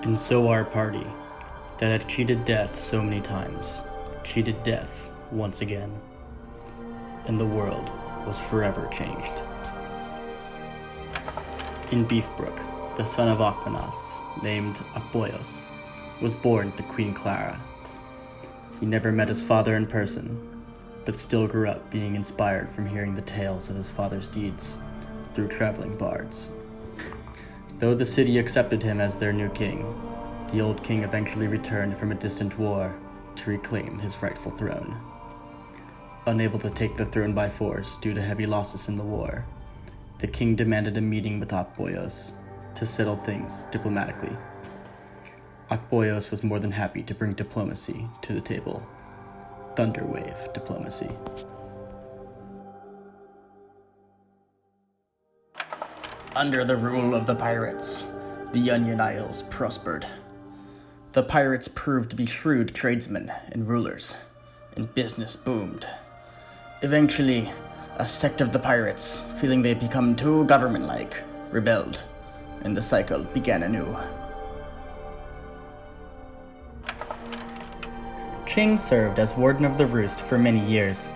And so our party, that had cheated death so many times, cheated death once again. And the world was forever changed. In Beefbrook, the son of Akmanas, named Akboyos, was born to Queen Clara. He never met his father in person, but still grew up being inspired from hearing the tales of his father's deeds through traveling bards. Though the city accepted him as their new king, the old king eventually returned from a distant war to reclaim his rightful throne. Unable to take the throne by force due to heavy losses in the war, the king demanded a meeting with Akboyos to settle things diplomatically. Akboyos was more than happy to bring diplomacy to the table. Thunderwave diplomacy. Under the rule of the pirates, the Onion Isles prospered. The pirates proved to be shrewd tradesmen and rulers, and business boomed. Eventually, a sect of the pirates, feeling they had become too government-like, rebelled, and the cycle began anew. Ching served as Warden of the Roost for many years,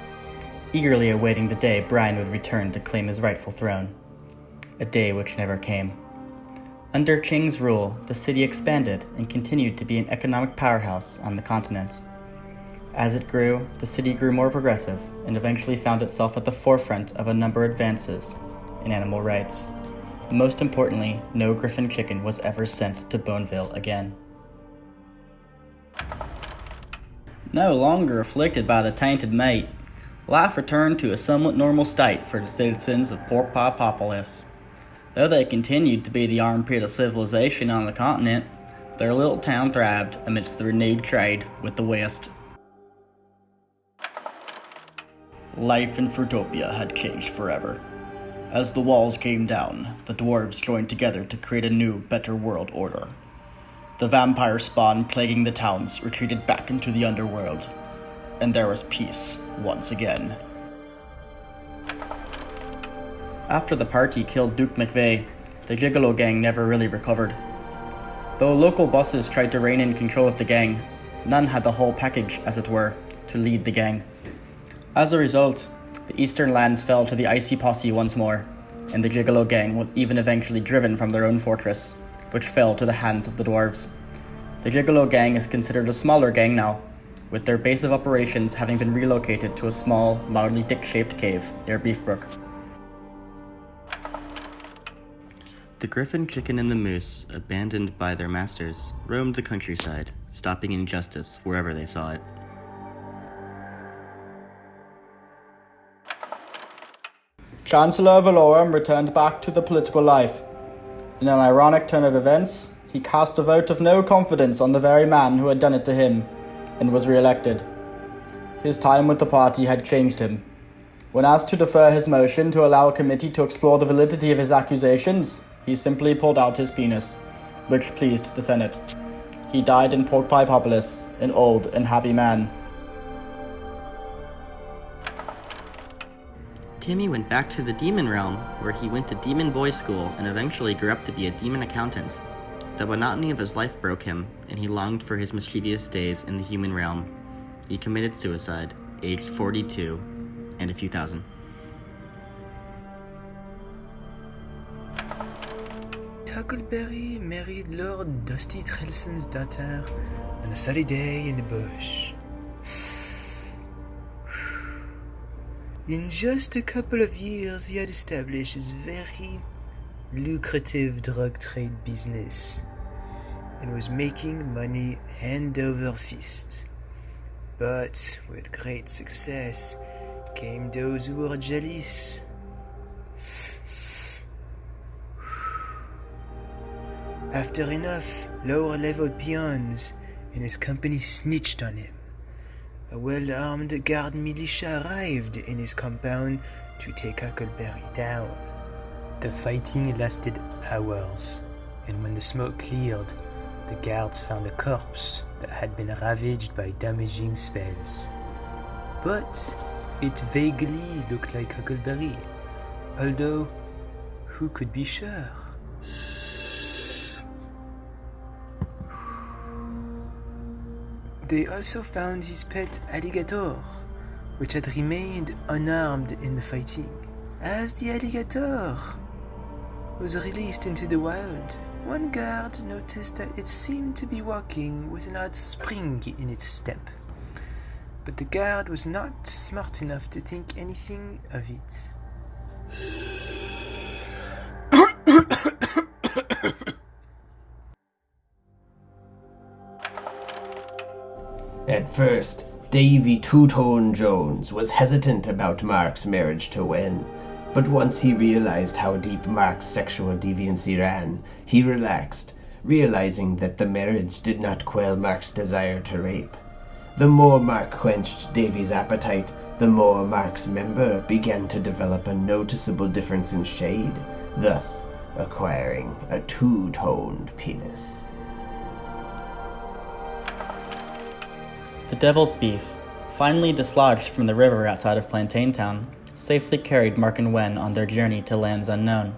eagerly awaiting the day Brian would return to claim his rightful throne. A day which never came. Under Ching's rule, the city expanded and continued to be an economic powerhouse on the continent. As it grew, the city grew more progressive and eventually found itself at the forefront of a number of advances in animal rights. Most importantly, no griffin chicken was ever sent to Boneville again. No longer afflicted by the tainted meat, life returned to a somewhat normal state for the citizens of Pork Pie Popolis. Though they continued to be the armpit of civilization on the continent, their little town thrived amidst the renewed trade with the West. Life in Fruitopia had changed forever. As the walls came down, the dwarves joined together to create a new, better world order. The vampire spawn plaguing the towns retreated back into the underworld, and there was peace once again. After the party killed Duke McVeigh, the Gigolo gang never really recovered. Though local bosses tried to rein in control of the gang, none had the whole package, as it were, to lead the gang. As a result, the eastern lands fell to the Icy Posse once more, and the Gigolo gang was even eventually driven from their own fortress, which fell to the hands of the dwarves. The Gigolo gang is considered a smaller gang now, with their base of operations having been relocated to a small, mildly dick-shaped cave near Beefbrook. The griffin chicken and the moose, abandoned by their masters, roamed the countryside, stopping injustice wherever they saw it. Chancellor Valorum returned back to the political life. In an ironic turn of events, he cast a vote of no confidence on the very man who had done it to him, and was re-elected. His time with the party had changed him. When asked to defer his motion to allow a committee to explore the validity of his accusations, he simply pulled out his penis, which pleased the Senate. He died in Pork Pie Popolis, an old and happy man. Timmy went back to the demon realm, where he went to demon boys school and eventually grew up to be a demon accountant. The monotony of his life broke him, and he longed for his mischievous days in the human realm. He committed suicide, aged 42, and a few thousand. Huckleberry married Lord Dusty Trelson's daughter on a sunny day in the bush. In just a couple of years, he had established his very lucrative drug trade business and was making money hand over fist. But with great success came those who were jealous. After enough lower-level peons and his company snitched on him, a well-armed guard militia arrived in his compound to take Huckleberry down. The fighting lasted hours, and when the smoke cleared, the guards found a corpse that had been ravaged by damaging spells. But it vaguely looked like Huckleberry, although who could be sure? they also found his pet alligator, which had remained unarmed in the fighting. As the alligator was released into the wild, one guard noticed that it seemed to be walking with an odd spring in its step. But the guard was not smart enough to think anything of it. At first, Davy Two-Tone Jones was hesitant about Mark's marriage to Wen, but once he realized how deep Mark's sexual deviancy ran, he relaxed, realizing that the marriage did not quell Mark's desire to rape. The more Mark quenched Davy's appetite, the more Mark's member began to develop a noticeable difference in shade, thus acquiring a two-toned penis. The Devil's Beef, finally dislodged from the river outside of Plantain Town, safely carried Mark and Wen on their journey to lands unknown.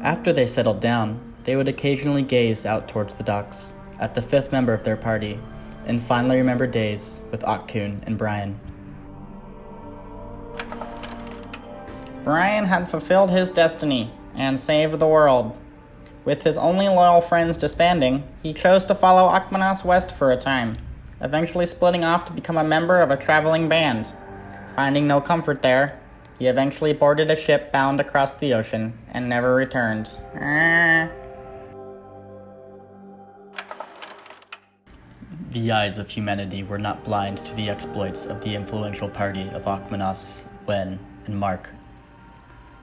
After they settled down, they would occasionally gaze out towards the docks, at the fifth member of their party, and finally remember days with Akkun and Brian. Brian had fulfilled his destiny and saved the world. With his only loyal friends disbanding, he chose to follow Akmanos west for a time, eventually splitting off to become a member of a traveling band. Finding no comfort there, he eventually boarded a ship bound across the ocean and never returned. The eyes of humanity were not blind to the exploits of the influential party of Akmanos, Wen, and Mark.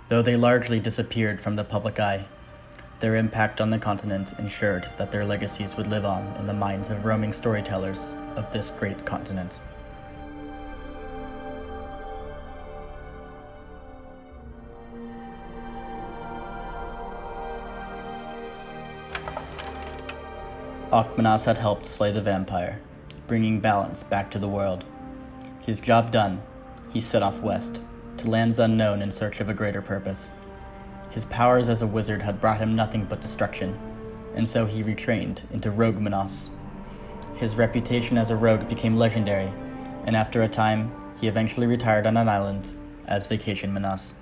Though they largely disappeared from the public eye, their impact on the continent ensured that their legacies would live on in the minds of roaming storytellers of this great continent. Akmanos had helped slay the vampire, bringing balance back to the world. His job done, he set off west, to lands unknown in search of a greater purpose. His powers as a wizard had brought him nothing but destruction, and so he retrained into Rogue Manos. His reputation as a rogue became legendary, and after a time, he eventually retired on an island as Vacation Manos.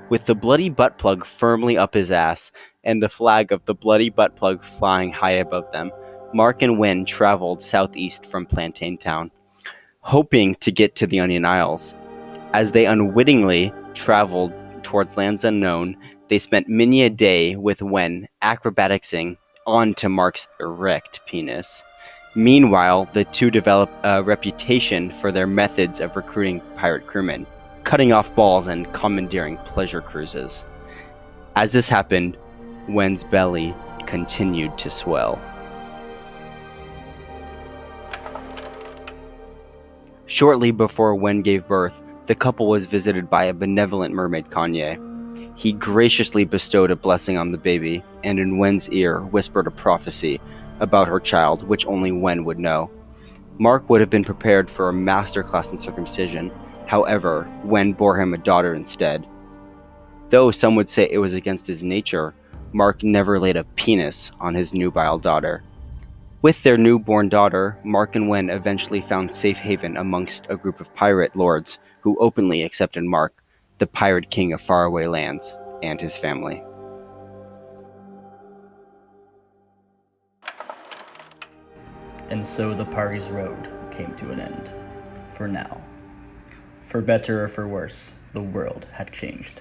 With the bloody butt plug firmly up his ass, and the flag of the bloody butt plug flying high above them, Mark and Wen traveled southeast from Plantain Town, hoping to get to the Onion Isles. As they unwittingly traveled towards lands unknown, they spent many a day with Wen acrobaticsing onto Mark's erect penis. Meanwhile, the two developed a reputation for their methods of recruiting pirate crewmen, cutting off balls and commandeering pleasure cruises. As this happened, Wen's belly continued to swell. Shortly before Wen gave birth, the couple was visited by a benevolent mermaid Kanye. He graciously bestowed a blessing on the baby, and in Wen's ear whispered a prophecy about her child which only Wen would know. Mark would have been prepared for a masterclass in circumcision. However, Wen bore him a daughter instead. Though some would say it was against his nature, Mark never laid a penis on his nubile daughter. With their newborn daughter, Mark and Wen eventually found safe haven amongst a group of pirate lords who openly accepted Mark, the pirate king of faraway lands, and his family. And so the party's road came to an end. For now. For better or for worse, the world had changed.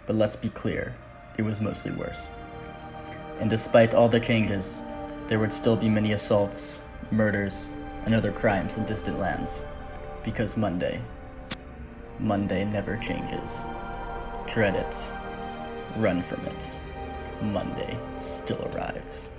But let's be clear, it was mostly worse. And despite all the changes, there would still be many assaults, murders, and other crimes in distant lands. Because Monday never changes. Dread it. Run from it. Monday still arrives.